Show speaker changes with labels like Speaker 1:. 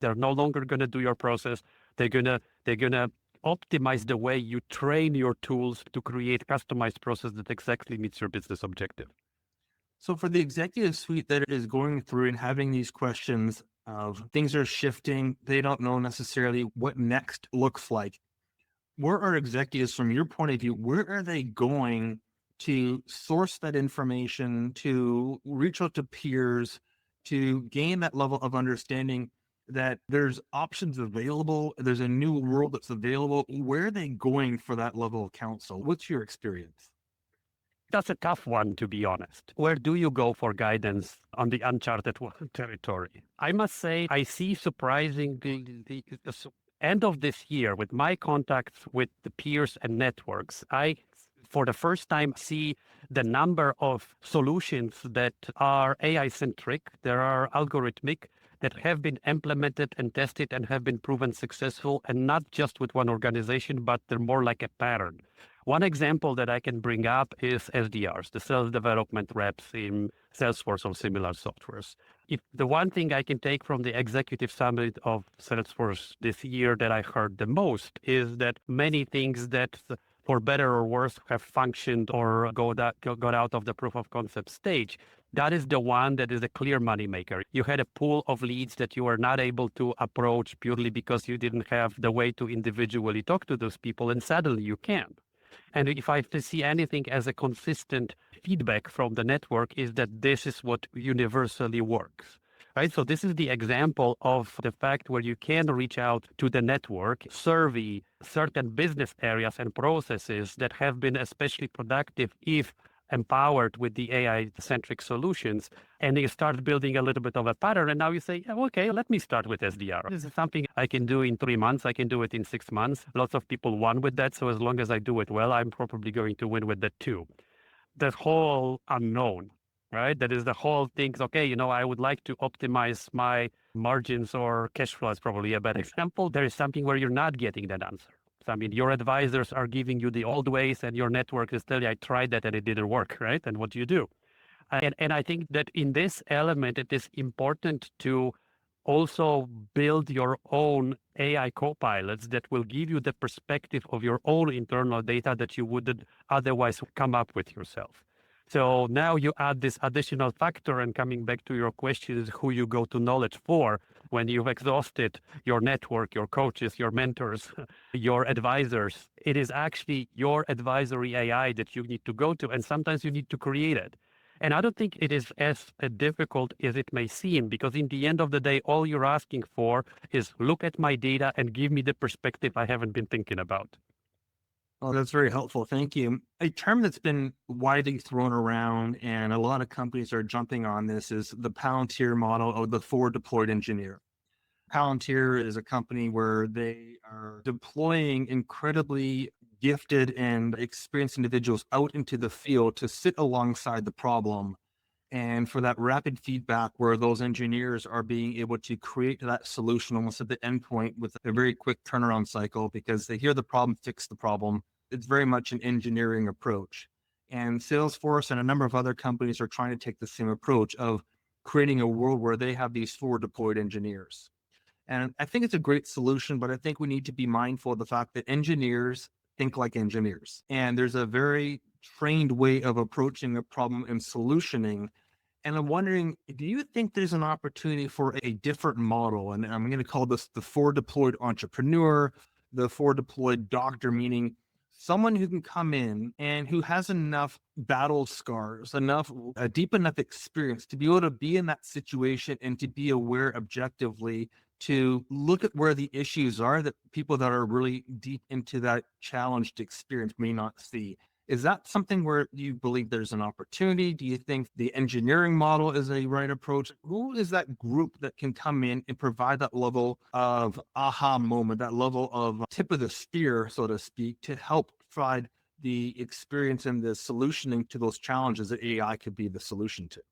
Speaker 1: They're no longer going to do your process. They're gonna optimize the way you train your tools to create customized process that exactly meets your business objective.
Speaker 2: So for the executive suite that is going through and having these questions of things are shifting, they don't know necessarily what next looks like. Where are executives, from your point of view, where are they going to source that information, to reach out to peers, to gain that level of understanding that there's options available, there's a new world that's available? Where are they going for that level of counsel? What's your experience?
Speaker 1: That's a tough one, to be honest. Where do you go for guidance on the uncharted territory? I must say, I see surprisingly the end of this year with my contacts with the peers and networks, I, for the first time, see the number of solutions that are AI centric, there are algorithmic, that have been implemented and tested and have been proven successful, and not just with one organization, but they're more like a pattern. One example that I can bring up is SDRs, the sales development reps in Salesforce or similar softwares. If the one thing I can take from the executive summit of Salesforce this year that I heard the most is that many things that, for better or worse, have functioned or got out of the proof of concept stage, that is the one that is a clear moneymaker. You had a pool of leads that you were not able to approach purely because you didn't have the way to individually talk to those people, and suddenly you can. And if I see anything as a consistent feedback from the network, is that this is what universally works. Right. So this is the example of the fact where you can reach out to the network, survey certain business areas and processes that have been especially productive if empowered with the AI-centric solutions, and you start building a little bit of a pattern. And now you say, oh, okay, let me start with SDR. This is something I can do in 3 months. I can do it in 6 months. Lots of people won with that. So as long as I do it well, I'm probably going to win with that too. That whole unknown, right? That is the whole thing. Okay, I would like to optimize my margins, or cash flow is probably a bad example. There is something where you're not getting that answer. So, I mean, your advisors are giving you the old ways, and your network is telling you, I tried that and it didn't work, right? And what do you do? And I think that in this element, it is important to also build your own AI copilots that will give you the perspective of your own internal data that you wouldn't otherwise come up with yourself. So now you add this additional factor, and coming back to your question is who you go to knowledge for when you've exhausted your network, your coaches, your mentors, your advisors. It is actually your advisory AI that you need to go to, and sometimes you need to create it. And I don't think it is as difficult as it may seem, because in the end of the day, all you're asking for is look at my data and give me the perspective I haven't been thinking about.
Speaker 2: Oh, that's very helpful. Thank you. A term that's been widely thrown around and a lot of companies are jumping on this is the Palantir model of the forward deployed engineer. Palantir is a company where they are deploying incredibly gifted and experienced individuals out into the field to sit alongside the problem. And for that rapid feedback, where those engineers are being able to create that solution almost at the endpoint with a very quick turnaround cycle, because they hear the problem, fix the problem. It's very much an engineering approach. And Salesforce and a number of other companies are trying to take the same approach of creating a world where they have these forward deployed engineers. And I think it's a great solution, but I think we need to be mindful of the fact that engineers think like engineers. And there's a very trained way of approaching a problem and solutioning. And I'm wondering, do you think there's an opportunity for a different model? And I'm going to call this the forward deployed entrepreneur, the forward deployed doctor, meaning someone who can come in and who has enough battle scars, a deep enough experience to be able to be in that situation and to be aware objectively, to look at where the issues are that people that are really deep into that challenged experience may not see. Is that something where you believe there's an opportunity? Do you think the engineering model is a right approach? Who is that group that can come in and provide that level of aha moment, that level of tip of the spear, so to speak, to help provide the experience and the solutioning to those challenges that AI could be the solution to?